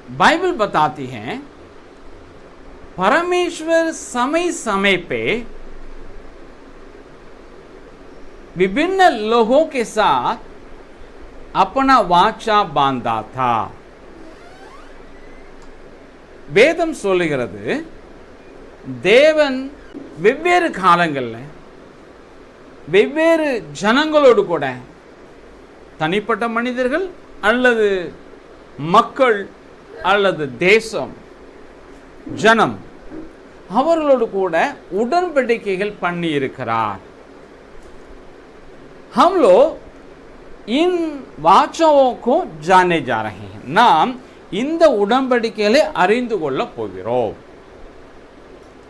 Bible बताती है परमेश्वर समय समय पे विभिन्न लोगों के साथ अपना वाचा बांधा था. வேதம் சொல்லுகிறது தேவன் வெவ்வேறு காலங்களில் வெவ்வேறு ஜனங்களோடு கூட தனிப்பட்ட மனிதர்கள் அல்லது மக்கள் அல்லது தேசம் ஜனம் அவர்களோடு கூட உடன்படிக்கைகள் பண்ணி இருக்கிறார். हम लोग इन वाचाओं को जाने जा रहे हैं. நாம் இந்த உடன்படிக்கைகளை அறிந்து கொள்ள போகிறோம்.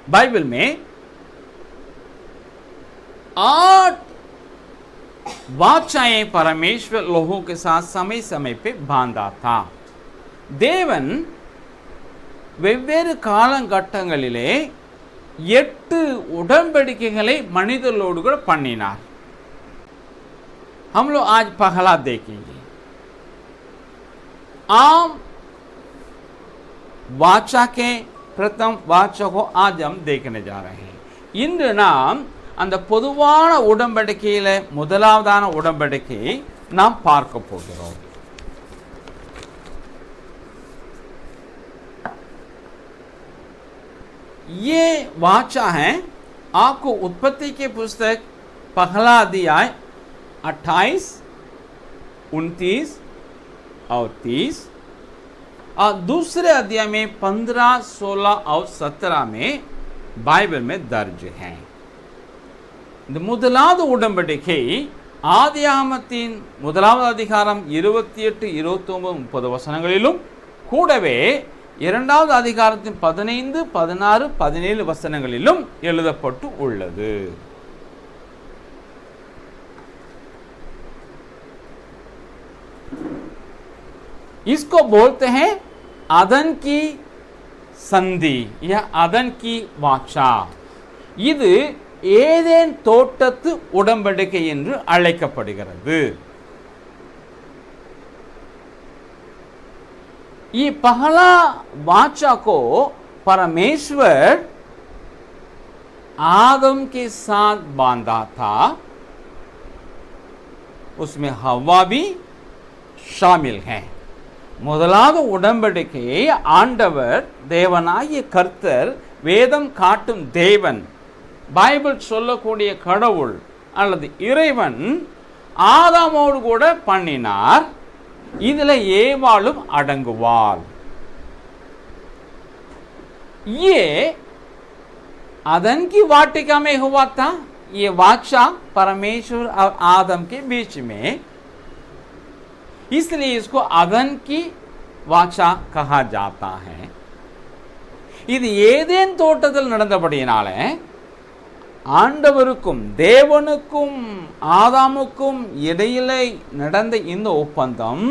बाइबल में 8 वाचाएं परमेश्वर लोगों के साथ समय समय पे बांधा था. தேவன் வெவ்வேறு காலகட்டங்களிலே 8 உடன்படிக்கைகளை மனிதர்களோடு கூட பண்ணினார். हम लोग आज पहला देखेंगे. आम वाचा के प्रथम वाचा को आज हम देखने जा रहे हैं. இன்று நாம் அந்த பொதுவான உடன்படிக்கையில முதலாவதான உடன்படிக்கையை நாம் பார்க்க போகிறோம். ये वाचा है आपको उत्पत्ति के पुस्तक पहला अध्याय 28, 29 और 30 और दूसरे अध्याय में 15, 16 और 17 में बाइबल में दर्ज है. இந்த முதலாவது உடன்படிக்கை ஆதியாகமத்தின் முதலாவது அதிகாரம் 28, 29, 30 வசனங்களிலும் கூடவே இரண்டாவது அதிகாரத்தின் 15, 16, 17 வசனங்களிலும் எழுதப்பட்டு உள்ளது. इसको बोलते हैं अदन की संधि या अदन की वाचा. இது ஏதேன் தோட்டத்து உடன்படிக்கை என்று அழைக்கப்படுகிறது. ये पहला वाचा को परमेश्वर आदम के साथ बांधा था. उसमें हव्वा भी शामिल है. முதலாவது உடன்படிக்கையை ஆண்டவர் தேவனாகிய கர்த்தர் வேதம் காட்டும் தேவன் பைபிள் சொல்லக்கூடிய கடவுள் அல்லது இறைவன் ஆதாமோடு கூட பண்ணினார். இதுல ஏவாளும் அடங்குவாள். ये आदम की वाटिका में हुआ था. ये वाचा परमेश्वर और आदम के बीच में, इसलिए इसको आदम की वाचा कहा जाता है. இது ஏதேன் தோட்டத்தில் நடந்தபடியினால ஆண்டவருக்கும் தேவனுக்கும் ஆதாமுக்கும் இடையிலே நடந்த இந்த ஒப்பந்தம்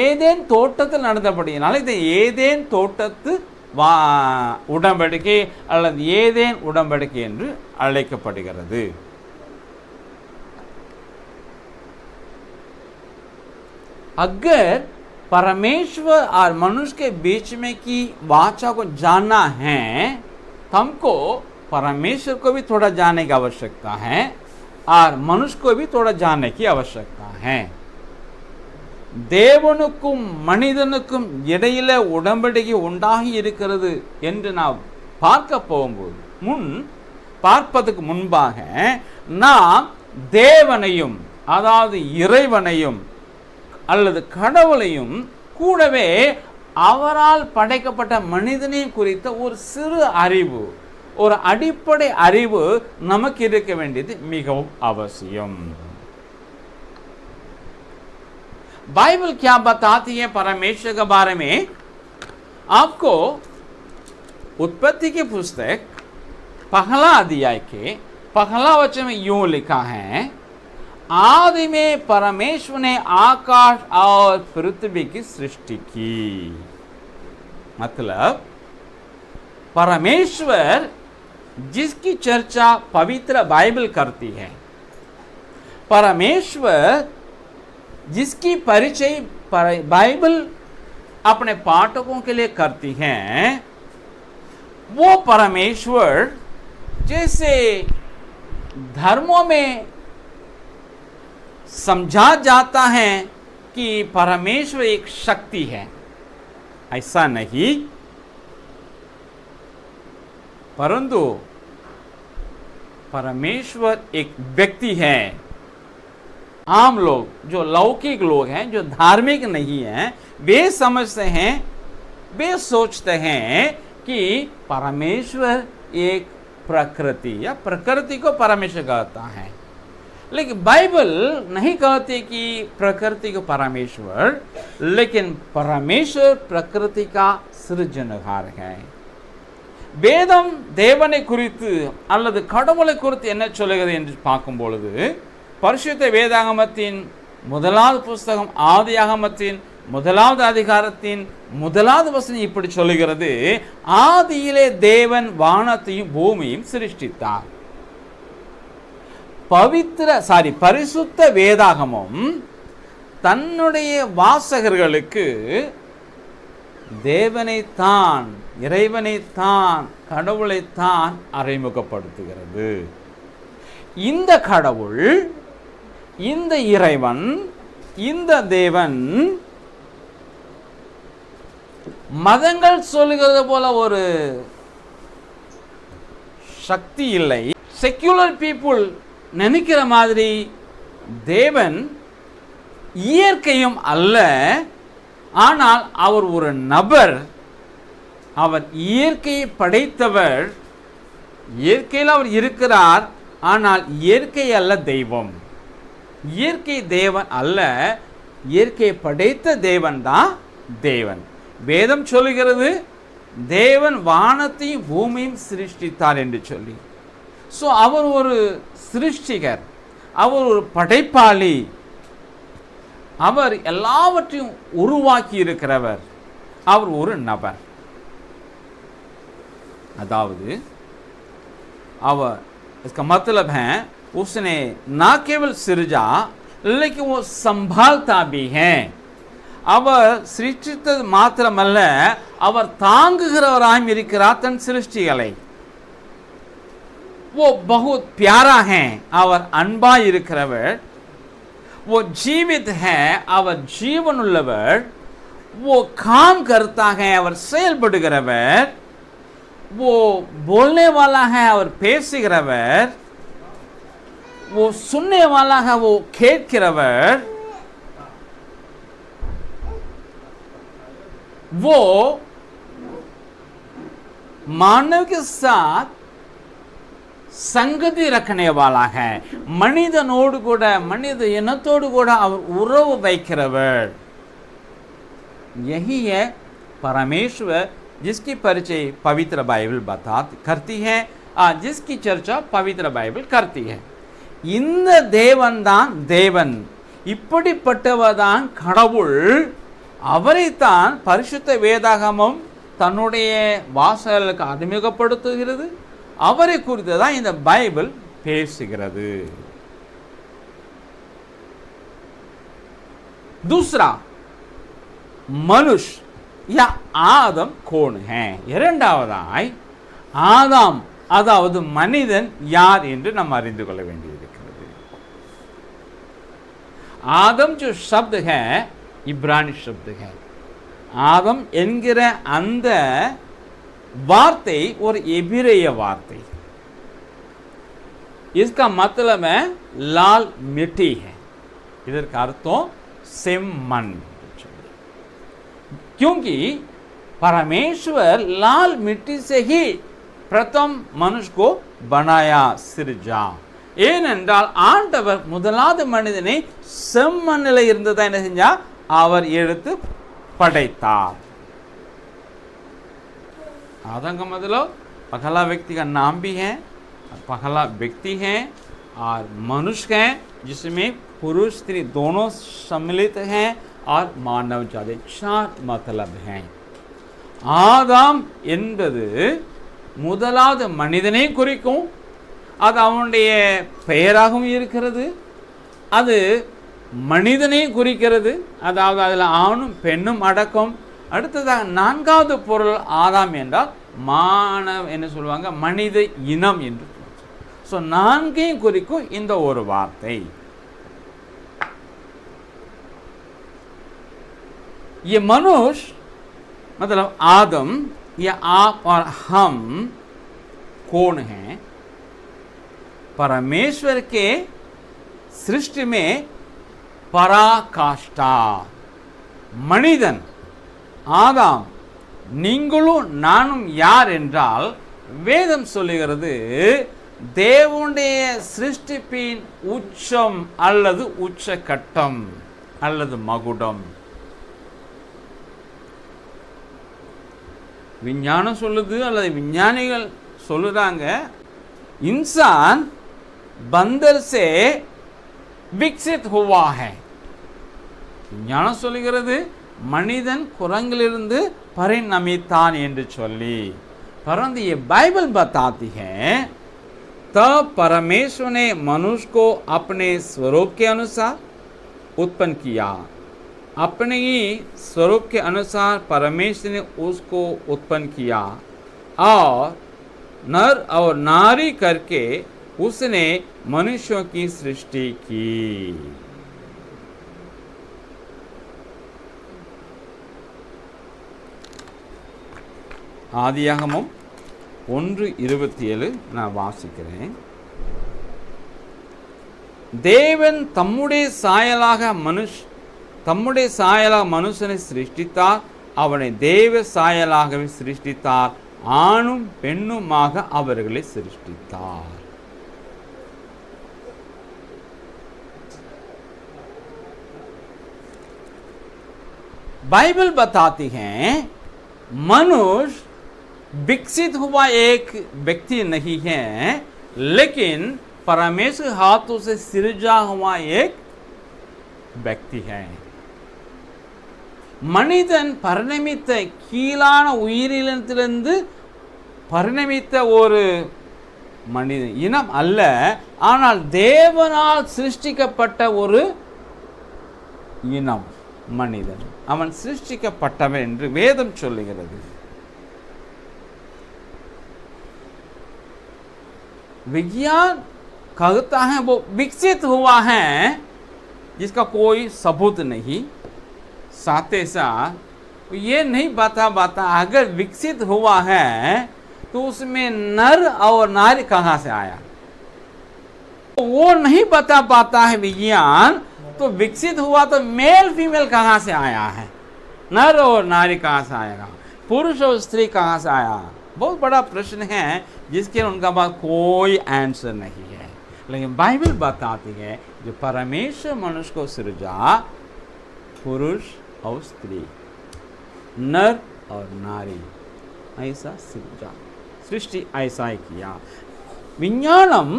ஏதேன் தோட்டத்தில் நடந்தபடியினால இது ஏதேன் தோட்டத்து உடன்படிக்கை அல்லது ஏதேன் உடன்படிக்கை என்று அழைக்கப்படுகிறது. अगर परमेश्वर और मनुष्य के बीच में की वाचा को जानना है तो हमको परमेश्वर को भी थोड़ा जानने की आवश्यकता है और मनुष्य को भी थोड़ा जानने की आवश्यकता है. தேவனுக்கும் மனிதனுக்கும் இடையில உடன்படிக்கை உண்டாகி இருக்கிறது என்று நாம் பார்க்க போகும்போது பார்ப்பதற்கு முன்பாக நாம் தேவனையும் அதாவது இறைவனையும் அல்லது கடவுளையும் கூடவே அவரால் படைக்கப்பட்ட மனிதனையும் குறித்த ஒரு சிறு அறிவு, ஒரு அடிப்படை அறிவு நமக்கு இருக்க வேண்டியது மிகவும் அவசியம். बाइबल क्या बताती है परमेश्वर के बारे में? आपको उत्पत्ति की पुस्तक पहला अध्याय के पहला वचन में यूं लिखा है, आदि में परमेश्वर ने आकाश और पृथ्वी की सृष्टि की. मतलब परमेश्वर जिसकी चर्चा पवित्र बाइबल करती है, परमेश्वर जिसकी परिचय बाइबल अपने पाठकों के लिए करती हैं, वो परमेश्वर जैसे धर्मों में समझा जाता है कि परमेश्वर एक शक्ति है, ऐसा नहीं, परंतु परमेश्वर एक व्यक्ति है। आम लोग, जो लौकिक लोग हैं, जो धार्मिक नहीं हैं, वे समझते हैं, वे सोचते हैं कि परमेश्वर एक प्रकृति या प्रकृति को परमेश्वर कहता है। लेकिन बाइबल नहीं कहती कि प्रकृति को परमेश्वर, लेकिन परमेश्वर प्रकृति का सृजनहार है। வேதம் தேவனை குறித்து அல்லது கடவுளை குறித்து என்ன சொல்லுகிறது என்று பார்க்கும் பொழுது, பரிசுத்த வேதாகமத்தின் முதலாவது புஸ்தகம் ஆதியாகமத்தின் முதலாவது அதிகாரத்தின் முதலாவது வசனம் இப்படி சொல்லுகிறது, ஆதியிலே தேவன் வானத்தையும் பூமியையும் சிருஷ்டித்தார். பரிசுத்த வேதாகமம் தன்னுடைய வாசகர்களுக்கு தேவனைத்தான், இறைவனைத்தான், கடவுளைத்தான் அறிமுகப்படுத்துகிறது. இந்த கடவுள், இந்த இறைவன், இந்த தேவன் மதங்கள் சொல்லுகிறது போல ஒரு சக்தி இல்லை. செக்யூலர் பீப்புள் நினைக்கிற மாதிரி தேவன் இயற்கையும் அல்ல, ஆனால் அவர் ஒரு நபர். அவர் இயற்கையை படைத்தவர், இயற்கையில் அவர் இருக்கிறார், ஆனால் இயற்கை அல்ல தெய்வம். இயற்கை தேவன் அல்ல, இயற்கையை படைத்த தேவன் தான் தேவன். வேதம் சொல்லுகிறது தேவன் வானத்தையும் பூமியும் சிருஷ்டித்தார் என்று சொல்லி. ஸோ அவர் ஒரு சிருஷ்டிகர், அவர் ஒரு படைப்பாளி, அவர் எல்லாவற்றையும் உருவாக்கி இருக்கிறவர், அவர் ஒரு நபர். अदावद अवर इसका मतलब है उसने ना केवल सृजा, लेकिन वो संभालता भी है. அவர் சிருஷ்டித்தது மாத்திரமல்ல, அவர் தாங்குகிறவராய் இருக்கிறார் தன் சிருஷ்டிகளை. वो बहुत प्यारा है, அவர் அன்பாய் இருக்கிறவர். वो जीवित है, அவர் ஜீவனுள்ளவர். वो काम करता है, அவர் செயல்படுகிறவர். वो बोलने वाला है, அவர் பேசுகிறவர். वो सुनने वाला है, वो கேட்கிறவர். वो मानव के साथ संगति रखने वाला है. மனிதனோடு கூட, மனித இனத்தோடு கூட அவர் உறவு வைக்கிறவர். यही है परमेश्वर जिसकी परिचय पवित्र बाइबल करती है, जिसकी चर्चा पवित्र बाइबल करती है. இந்த தேவன் தான் தேவன், இப்படிப்பட்டவர்தான் கடவுள். அவரைத்தான் பரிசுத்த வேதாகமம் தன்னுடைய வாசகர்களுக்கு அறிமுகப்படுத்துகிறது. அவரை குறித்து தான் இந்த பைபிள் பேசுகிறது. दूसरा मनुष्य या आदम कौन है? இரண்டாவதாய் ஆதாம் அதாவது மனிதன் யார் என்று நாம் அறிந்து கொள்ள வேண்டியிருக்கிறது. आदम जो शब्द है इब्रानी शब्द है. आदम என்கிற அந்த வார்த்தை ஒரு எபிரேய வார்த்தை. इसका मतलब है लाल मिट्टी है. இதற்கு அர்த்தம் செம்மண். क्योंकि परमेश्वर लाल मिट्टी से ही प्रथम मनुष्य को बनाया, सिरजा. ஏனென்றால் ஆண்டவர் முதலாவது மனிதனை செம்மண்ணில் இருந்ததை என்ன செஞ்சா அவர் எடுத்து पढ़ाता. आदम का मतलब पहला व्यक्ति का नाम भी है, पहला व्यक्ति है और मनुष्य है, जिसमें पुरुष स्त्री दोनों सम्मिलित हैं और मानव जाति, चार मतलब हैं. ஆதாம் என்பது முதலாவது மனிதனை குறிக்கும். அது அவனுடைய பெயராகவும் இருக்கிறது. அது மனிதனை குறிக்கிறது. அதாவது அதில் ஆணும் பெண்ணும் அடக்கம். அடுத்ததாக நான்காவது பொருள் ஆதாம் என்றால் என்ன சொல்லுவாங்க, மனித இனம் என்று. ஸோ நான்கையும் குறிக்கும் இந்த ஒரு வார்த்தை. ये मनुष्य मतलब आदम, ये आप और हम कौन हैं? परमेश्वर के सृष्टि में पराकाष्ठा மனிதன் ஆதாம் நீங்களும் நானும் யார் என்றால் வேதம் சொல்லுகிறது தேவனுடைய சிருஷ்டிப்பின் உச்சம் அல்லது உச்சகட்டம் அல்லது மகுடம். விஞ்ஞானம் சொல்லுது அல்லது விஞ்ஞானிகள் சொல்லுறாங்க, इंसान बंदर से विकसित हुआ है. விஞ்ஞானம் சொல்லுகிறது மனிதன் குரங்கிலிருந்து परिणमितान என்று சொல்லி. परंतु ये बाइबल बताती है तब परमेश्वर ने मनुष्य को अपने स्वरूप के अनुसार उत्पन्न किया. अपने ही स्वरूप के अनुसार परमेश्वर ने उसको उत्पन्न किया और नर और नारी करके उसने मनुष्यों की सृष्टि की. ஆதியாகமம் 1:27 நான் வாசிக்கிறேன். தேவன் தம்முடைய சாயலாக மனுஷனை சிருஷ்டித்தார், அவனை தேவ சாயலாகவே சிருஷ்டித்தார், ஆணும் பெண்ணுமாக அவர்களை சிருஷ்டித்தார். बाइबल बताती है मनुष्य विकसित हुआ एक व्यक्ति नहीं है, लेकिन परमेश्वर हाथों से सृजा हुआ एक व्यक्ति है. மனிதன் பரிணமித்த கீழான உயிரினத்திலிருந்து பரிணமித்த ஒரு மனித இனம் அல்ல, ஆனால் தேவனால் சிருஷ்டிக்கப்பட்ட ஒரு இனம் மனிதன். அவன் சிருஷ்டிக்கப்பட்டவன் என்று வேதம் சொல்லுகிறது. विज्ञान कहता है वो विकसित हुआ है जिसका कोई सबूत नहीं. साथ ही साथ ये नहीं बता अगर विकसित हुआ है तो उसमें नर और नारी कहाँ से आया, वो नहीं बता पाता है विज्ञान. तो विकसित हुआ तो मेल फीमेल कहाँ से आया है, नर और नारी कहाँ से आएगा, पुरुष और स्त्री कहाँ से आया, बहुत बड़ा प्रश्न है जिसके उनका पास कोई आंसर नहीं है. लेकिन बाइबल बताती है जो परमेश्वर मनुष्य को सृजा, पुरुष और स्त्री, नर और नारी, ऐसा सृजा, सृष्टि ऐसा ही किया. விஞ்ஞானம்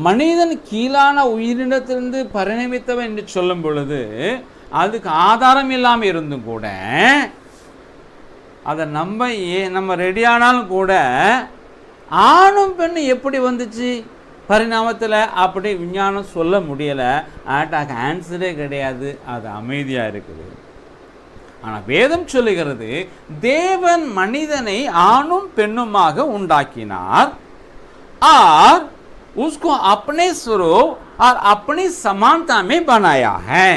மனிதன் கீழான உயிரினத்திலிருந்து பரிணமித்தவன் என்று சொல்லும் பொழுது அதுக்கு ஆதாரம் இல்லாமல் இருந்தும் கூட அதை நம்ம ரெடியானாலும் கூட ஆணும் பெண்ணு எப்படி வந்துச்சு பரிணாமத்தில் அப்படி விஞ்ஞானம் சொல்ல முடியலை. ஆட்டாக்கு ஆன்சரே கிடையாது, அது அமைதியாக இருக்குது. ஆனால் வேதம் சொல்லுகிறது தேவன் மனிதனை ஆணும் பெண்ணுமாக உண்டாக்கினார் और उसको अपने स्वरूप और अपनी समानता में बनाया है.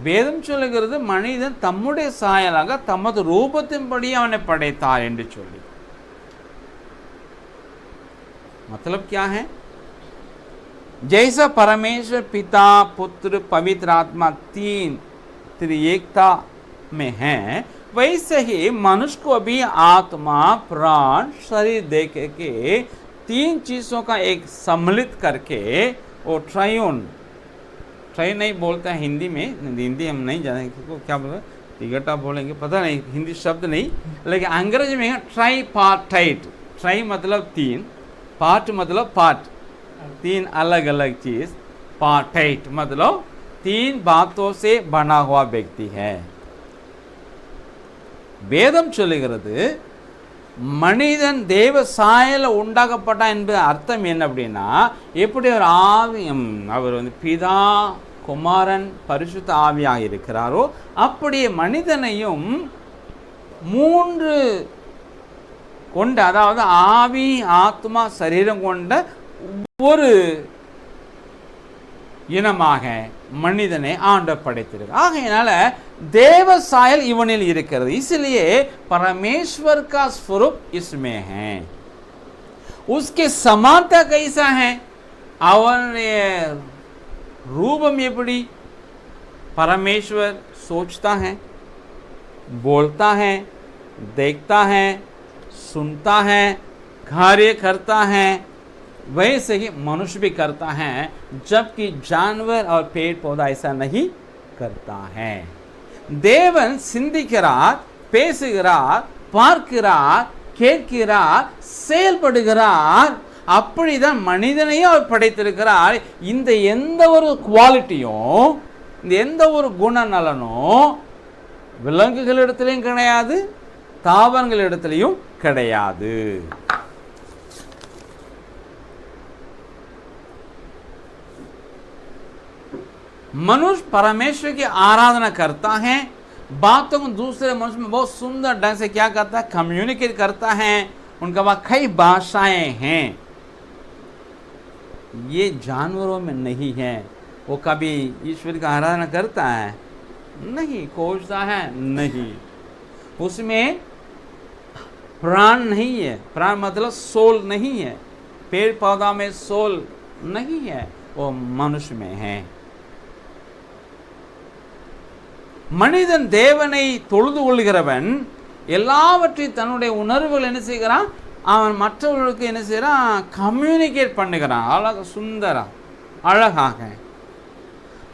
வேதம் சொல்லுகிறது மனிதன் தம்முடைய சாயலாக தமது ரூபத்தின்படி அவனை படைத்தார் என்று சொல்லி. मतलब क्या है, जैसा परमेश्वर पिता पुत्र पवित्र आत्मा तीन त्रिएकता में है, वैसे ही मनुष्य को भी आत्मा प्राण शरीर दे के तीन चीज़ों का एक सम्मिलित करके वो ट्रायून नहीं बोलते हैं हिंदी में, हिंदी हम नहीं जानते क्या बोलते, तिगटा बोलेंगे पता नहीं, हिंदी शब्द नहीं, लेकिन अंग्रेजी में ट्राईपार्टाइट. ट्राई मतलब तीन, पार्ट मतलब पार्ट, तीन अलग अलग चीज, पार्टाइट मतलब तीन बातों से बना हुआ व्यक्ति है. வேதம் சொல்லுகிறது மனிதன் தேவ சாயல உண்டாக்கப்பட்டான் என்பது அர்த்தம் என்ன அப்படின்னா, எப்படி ஒரு அவர் பிதா குமாரன் பரிசுத்த ஆவியாக இருக்கிறாரோ அப்படியே மனிதனையும் 3 கொண்ட, அதாவது ஆவி ஆத்மா சரீரம் கொண்ட ஒரு இனமாக மனிதனை ஆண்டவர் படைத்திருக்கு. ஆகையினால देव सायल इवनिल இருக்கிறது. इसलिए परमेश्वर का स्वरूप इसमें है. उसके समानता कैसा है? அவனுடைய रूपम எப்படி? परमेश्वर सोचता है, बोलता है, देखता है, सुनता है, कार्य करता है, वैसे ही मनुष्य भी करता है, जबकि जानवर और पेड़ पौधा ऐसा नहीं करता है. தேவன் சிந்திக்கிறார், பேசுகிறார், பார்க்கிறார், கேட்கிறார், செயல்படுகிறார். அப்படிதான் மனிதனையும் அவர் படைத்திருக்கிறார். இந்த எந்த ஒரு குவாலிட்டியும், இந்த எந்த ஒரு குணநலனும் விலங்குகளிடத்திலையும் கிடையாது, தாவரங்களிடத்திலையும் கிடையாது. मनुष्य परमेश्वर की आराधना करता है, बातों को दूसरे मनुष्य में बहुत सुंदर ढंग से क्या करता है? कम्युनिकेट करता है. उनका वहाँ कई भाषाएं हैं. ये जानवरों में नहीं है. वो कभी ईश्वर की आराधना करता है? नहीं. खोजता है? नहीं. उसमें प्राण नहीं है. प्राण मतलब सोल नहीं है. पेड़ पौधा में सोल नहीं है. वो मनुष्य में है. மனிதன் தேவனை தொழுது கொள்கிறவன் எல்லாவற்றையும் தன்னுடைய உணர்வுகள் என்ன செய்கிறான்? அவன் மற்றவர்களுக்கு என்ன செய்கிறான்? கம்யூனிகேட் பண்ணுகிறான். சுந்தரா அழகாக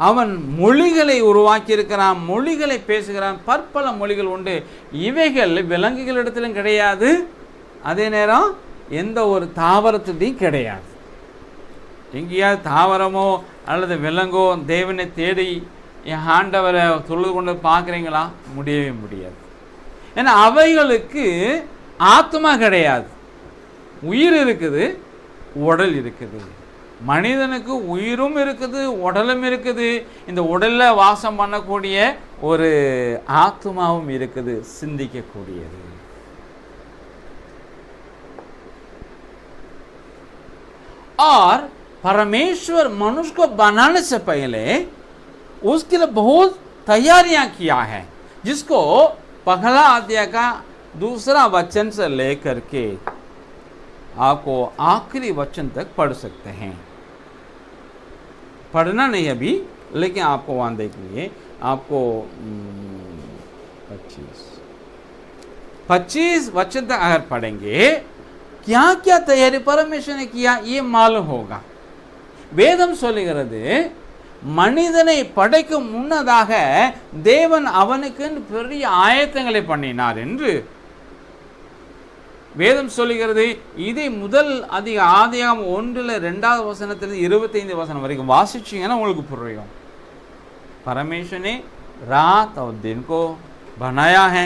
அவன் மொழிகளை உருவாக்கி இருக்கிறான், மொழிகளை பேசுகிறான். பற்பல மொழிகள் உண்டு. இவைகள் விலங்குகளிடத்திலும் கிடையாது, அதே நேரம் எந்த ஒரு தாவரத்திலையும் கிடையாது. எங்கேயாவது தாவரமோ அல்லது விலங்கோ தேவனை தேடி என் ஆண்டவரை தொழுது கொண்டு பார்க்குறீங்களா? முடியவே முடியாது. ஏன்னா அவைகளுக்கு ஆத்மா கிடையாது. உயிர் இருக்குது, உடல் இருக்குது. மனிதனுக்கு உயிரும் இருக்குது, உடலும் இருக்குது. இந்த உடலில் வாசம் பண்ணக்கூடிய ஒரு ஆத்மாவும் இருக்குது, சிந்திக்கக்கூடியது. और परमेश्वर मनुष्य को बनाने से पहले उसके लिए बहुत तैयारियां किया है, जिसको पहला अध्याय का 2 वचन से लेकर के आपको आखिरी वचन तक पढ़ सकते हैं. पढ़ना नहीं अभी, लेकिन आपको वहां देखिए, आपको 25 वचन तक अगर पढ़ेंगे, क्या क्या तैयारी परमेश्वर ने किया ये मालूम होगा. வேதம் சொல்லுகிறது, மனிதனை படைக்கும் முன்னதாக தேவன் அவனுக்கு பெரிய ஆயத்தங்களை பண்ணினார் என்று வேதம் சொல்லுகிறது. இதை முதல் ஆதியாகமம் 1:2 வசனத்திலிருந்து 25 வசனம் வரைக்கும் வாசிச்சீங்கன்னா உங்களுக்கு புரியும். परमेश्वर ने रात और दिन को बनाया है,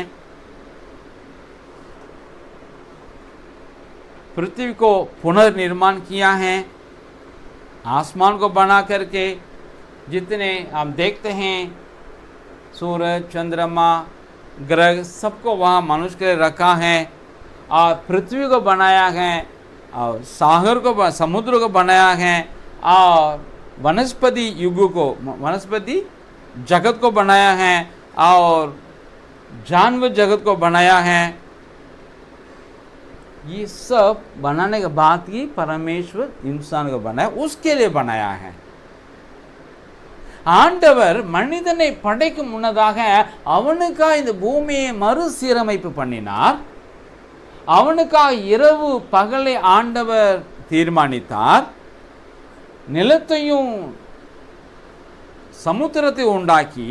पृथ्वी को पुनर्निर्माण किया है, आसमान को बना करके जितने आप देखते हैं सूरज, चंद्रमा, ग्रह, सबको वहाँ मनुष्य के लिए रखा है. और पृथ्वी को बनाया है, और सागर को, समुद्र को बनाया है, और वनस्पति युग को, वनस्पति जगत को बनाया है, और जानवर जगत को बनाया है. ये सब बनाने के बाद ही परमेश्वर इंसान को बनाया, उसके लिए बनाया है. ஆண்டவர் மனிதனை படைக்கும் முன்னதாக அவனுக்காக இந்த பூமியை மறுசீரமைப்பு பண்ணினார். அவனுக்காக இரவு பகலை ஆண்டவர் தீர்மானித்தார். நிலத்தையும் சமுத்திரத்தையும் உண்டாக்கி,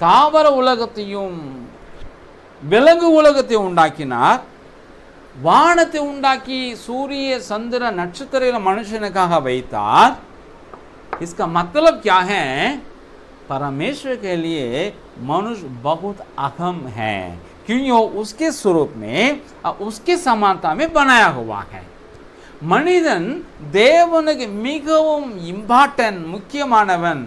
தாவர உலகத்தையும் விலங்கு உலகத்தையும் உண்டாக்கினார். வானத்தை உண்டாக்கி सूर्य चंद्र नक्षत्र मनुष्यनुकाக வைத்தார். इसका मतलब क्या है? परमेश्वर के लिए मनुष्य बहुत अहम है, क्योंकि उसके स्वरूप में उसके समानता में बनाया हुआ है. மனிதன் தேவனுக்கு மிகவும் இம்பார்ட்டன்ட், முக்கியமானவன்.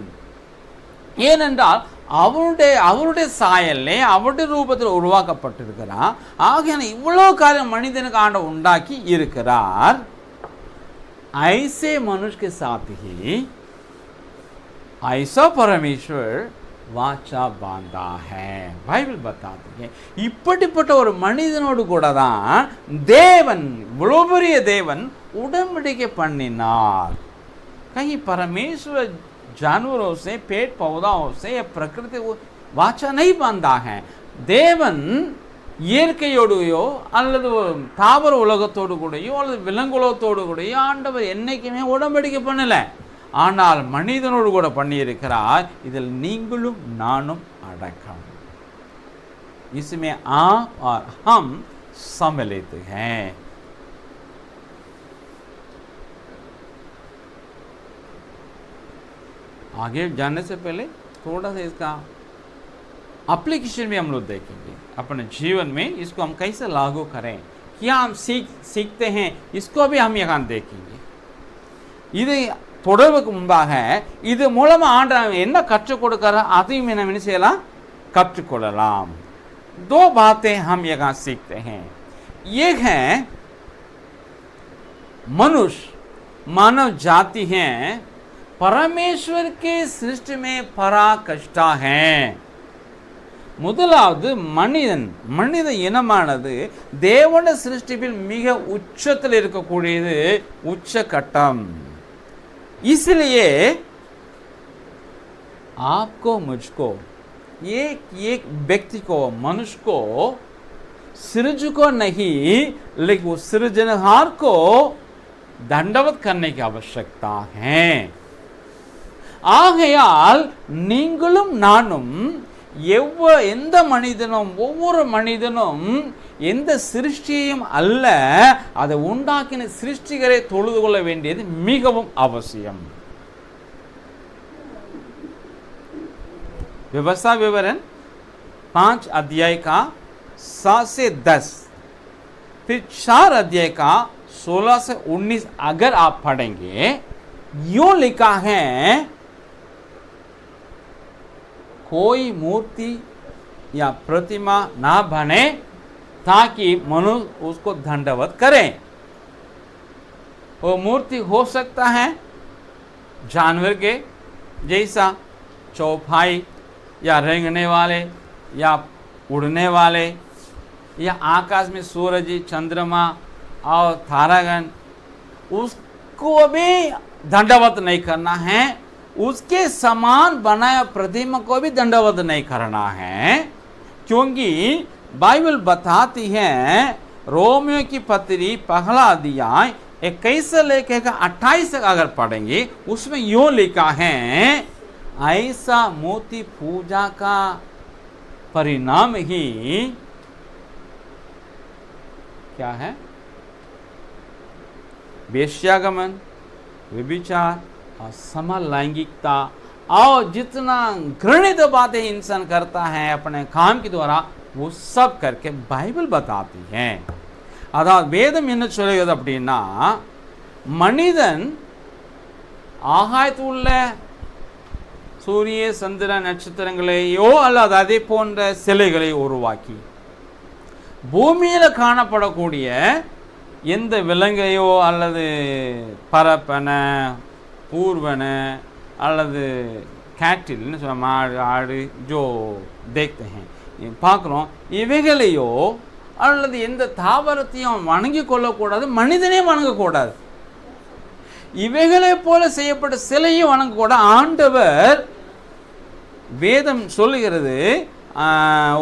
ஏனென்றால் அவருடைய சாயல்லே அவருடைய ரூபத்தில் உருவாக்கப்பட்டிருக்கிறார். ஆகையான இவ்வளோ காரியம் மனிதனுக்கு ஆண்டவர் உண்டாக்கி இருக்கிறார். ऐसे मनुष्य के साथ ही ऐसा परमेश्वर வாச்சா பாந்தா ஹே. பைபிள் बताती है இப்படிப்பட்ட ஒரு மனிதனோடு கூட தான் தேவன், இவ்வளோ பெரிய தேவன் உடன்படிக்கை பண்ணினார். कहीं परमेश्वर जानवरों से, पेड़ पौधाओं से या प्रकृति वाचा नहीं बांधा है. தேவன் இயற்கையோடையோ அல்லது தாவர உலகத்தோடு கூடயோ அல்லது விலங்குலகத்தோடு கூடயோ ஆண்டவர் என்னைக்குமே உடன்படிக்கை பண்ணலை. ஆனால் மனிதனோடு கூட பண்ணியிருக்கிறார். இதில் நீங்களும் நானும் அடக்கம். इसमें आप और हम सम्मिलित हैं. आगे जानने से पहले थोड़ा सा इसका एप्लीकेशन भी हम लोग देखेंगे. अपने जीवन में इसको हम कैसे लागू करें, क्या हम सीखते हैं, इसको भी हम यहाँ देखेंगे. இதை தொடர்புக்கு முன்பாக இது மூலமாக ஆண்டவர் என்ன கற்றுக் கொடுக்கிறார் அதையும் நம்ம என்ன செய்யலாம், கற்றுக்கொள்ளலாம். दो बातें हम यहाँ सीखते हैं. एक है मनुष्य, मानव जाति है, परमेश्वर के सृष्टि में पराकाष्ठा है. முதலாவது மனித இனமானது தேவனுடைய சிருஷ்டிப்பில் மிக உச்சத்தில் இருக்கக்கூடியது, உச்சகட்டம். इसलिए आपको, मुझको, एक व्यक्ति को, मनुष्य को, सृज को नहीं लेकिन वो सृजनहार को दंडवत करने की आवश्यकता है. ஆகையால் நீங்களும் நானும் எந்த மனிதனும், ஒவ்வொரு மனிதனும் எந்த சிருஷ்டியையும் அல்ல, அதை உண்டாக்கின சிருஷ்டிகரை தொழுது கொள்ள வேண்டியது மிகவும் அவசியம். व्यवस्था विवरण 5 अध्याय का 7 से 10, फिर 4 अध्याय का 16 से 19 अगर आप पढ़ेंगे, यूं लिखा है कोई मूर्ति या प्रतिमा ना बने ताकि मनुष्य उसको दंडवत करे. वो मूर्ति हो सकता है जानवर के जैसा, चौपाई या रेंगने वाले या उड़ने वाले, या आकाश में सूरज, चंद्रमा और तारागण, उसको भी दंडवत नहीं करना है. उसके समान बनाया प्रतिमा को भी दंडवत नहीं करना है. क्योंकि बाइबल बताती है, रोमियो की पत्री पहला अध्याय 21 से लेकर 28 तक अगर पढ़ेंगे, उसमें यूं लिखा है, ऐसा मूर्ति पूजा का परिणाम ही क्या है, वेश्यागमन, व्यभिचार और समलैंगिकता और जितना घृणित बातें इंसान करता है अपने काम के द्वारा, वो सब करके बाइबल बताती है. அதாவது வேதம் என்ன சொல்லுகிறது அப்படின்னா, மனிதன் ஆகாயத்தில் உள்ள சூரிய சந்திர நட்சத்திரங்களையோ அல்லது அதே போன்ற சிலைகளை உருவாக்கி பூமியில் காணப்படக்கூடிய எந்த விலங்கையோ அல்லது பரப்பனை, பூர்வனை அல்லது கேட்டில்னு சொல்ல, மாடு, ஆடு, ஜோ देखते हैं, பார்க்குறோம், இவைகளையோ அல்லது எந்த தாவரத்தையும் வணங்கி கொள்ளக்கூடாது, மனிதனே வணங்கக்கூடாது. இவைகளை போல செய்யப்பட்ட சிலையும் வணங்கக்கூடாது. ஆண்டவர் வேதம் சொல்லுகிறது,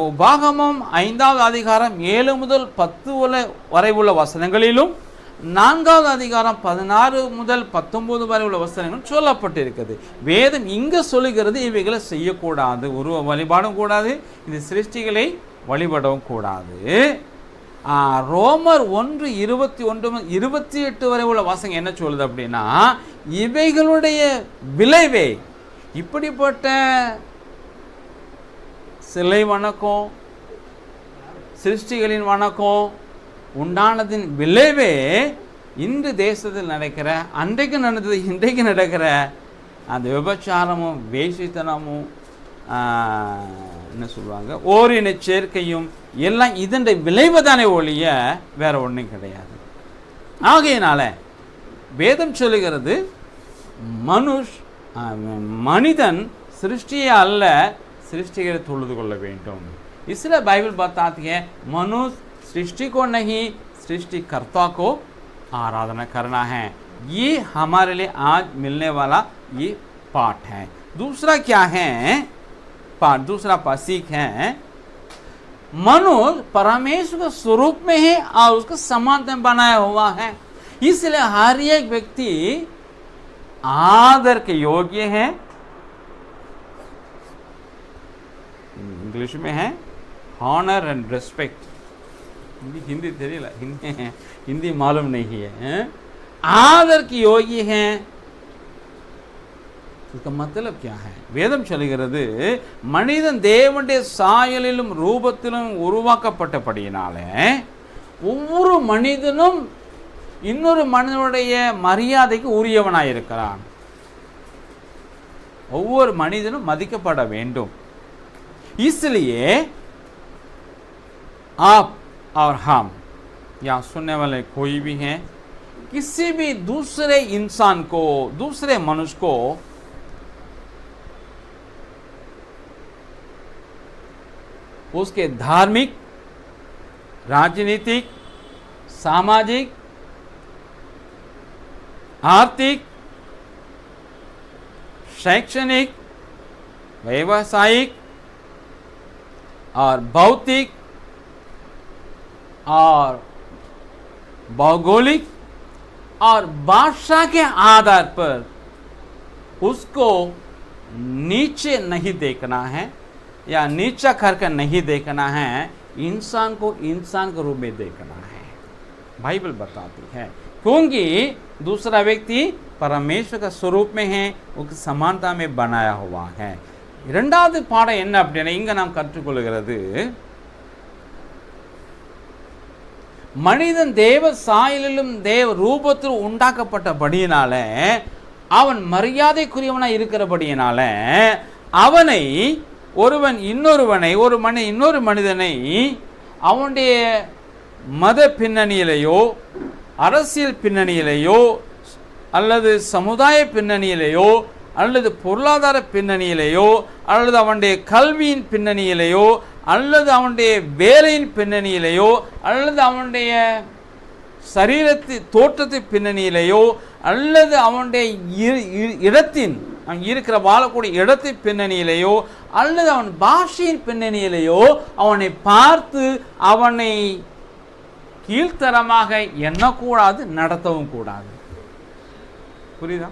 உபாகமம் 5வது அதிகாரம் 7 முதல் 10 வரை உள்ள வசனங்களிலும் 4வது அதிகாரம் 16 முதல் 19 வரை உள்ள வசனங்கள் சொல்லப்பட்டிருக்கிறது. வேதம் இங்கே சொல்லுகிறது, இவைகளை செய்யக்கூடாது, உருவ வழிபாடும் கூடாது, இந்த சிருஷ்டிகளை வழிபடவும் கூடாது. ரோமர் 1:21-28 வரை உள்ள வசனம் என்ன சொல்லுது அப்படின்னா, இவைகளுடைய விளைவே, இப்படிப்பட்ட சிலை வணக்கம், சிருஷ்டிகளின் வணக்கம் உண்டானதின் விளைவே இன்று தேசத்தில் நடக்கிற, அன்றைக்கு நடந்தது இன்றைக்கு நடக்கிற அந்த விபச்சாரமும் வேசித்தனமும் என்ன சொல்லுவாங்க, ஓரின சேர்க்கையும் எல்லாம் இதன் விளைவுதானே ஒழிய வேற ஒன்றும் கிடையாது. ஆகையினால வேதம் சொல்லுகிறது மனிதன் சிருஷ்டியை அல்ல सृष्टिகளை தொழுது கொள்ள வேண்டும். इसलिए बाइबल बताती है मनुष्य सृष्टि को नहीं सृष्टिकर्ता को आराधना करना है. ये हमारे लिए आज मिलने वाला ये पाठ है. दूसरा क्या है पाठ, दूसरा सीख है मनुष्य परमेश्वर के स्वरूप में है और उसका समानता में बनाया हुआ है. इसलिए हर एक व्यक्ति आदर के योग्य है. इंग्लिश में है हॉनर एंड रेस्पेक्ट. हिंदी தெரியல, हिंदी मालूम नहीं है. आदर की योग्य है. इसका मतलब क्या है? வேதம் சொல்கிறது மனிதன் தேவனுடைய சாயலிலும் ரூபத்திலும் உருவாக்கப்பட்டபடியினாலே ஒவ்வொரு மனிதனும் இன்னொரு மனிதனுடைய மரியாதைக்கு உரியவனாயிருக்கிறான். ஒவ்வொரு மனிதனும் மதிக்கப்பட வேண்டும். इसलिए आप और हम या सुनने वाले कोई भी हैं, किसी भी दूसरे इंसान को, दूसरे मनुष्य को उसके धार्मिक, राजनीतिक, सामाजिक, आर्थिक, शैक्षणिक, व्यावसायिक और भौतिक और भौगोलिक और भाषा के आधार पर उसको नीचे नहीं देखना है या नीचा करके नहीं देखना है. इंसान को इंसान के रूप में देखना है. बाइबल बताती है क्योंकि दूसरा व्यक्ति परमेश्वर का स्वरूप में है, उसकी समानता में बनाया हुआ है. இரண்டாவது பாடம் என்ன அப்படின்னா, இங்க நாம் கற்றுக்கொள்கிறது மனிதன் தேவ சாயலிலும் தேவ ரூபத்தில் உண்டாக்கப்பட்டபடியினால அவன் மரியாதைக்குரியவனாய் இருக்கிறபடியினால அவனை ஒருவன் இன்னொருவனை இன்னொரு மனிதனை அவனுடைய மத பின்னணியிலேயோ அரசியல் பின்னணியிலேயோ அல்லது சமுதாய பின்னணியிலேயோ அல்லது பொருளாதார பின்னணியிலேயோ அல்லது அவனுடைய கல்வியின் பின்னணியிலேயோ அல்லது அவனுடைய வேலையின் பின்னணியிலேயோ அல்லது அவனுடைய சரீரத்தின் தோற்றத்தின் பின்னணியிலேயோ அல்லது அவனுடைய இடத்தின் இருக்கிற வாழக்கூடிய இடத்தின் பின்னணியிலேயோ அல்லது அவன் பாஷையின் பின்னணியிலேயோ அவனை பார்த்து அவனை கீழ்த்தரமாக எண்ணக்கூடாது, நடத்தவும் கூடாது. புரியுதா?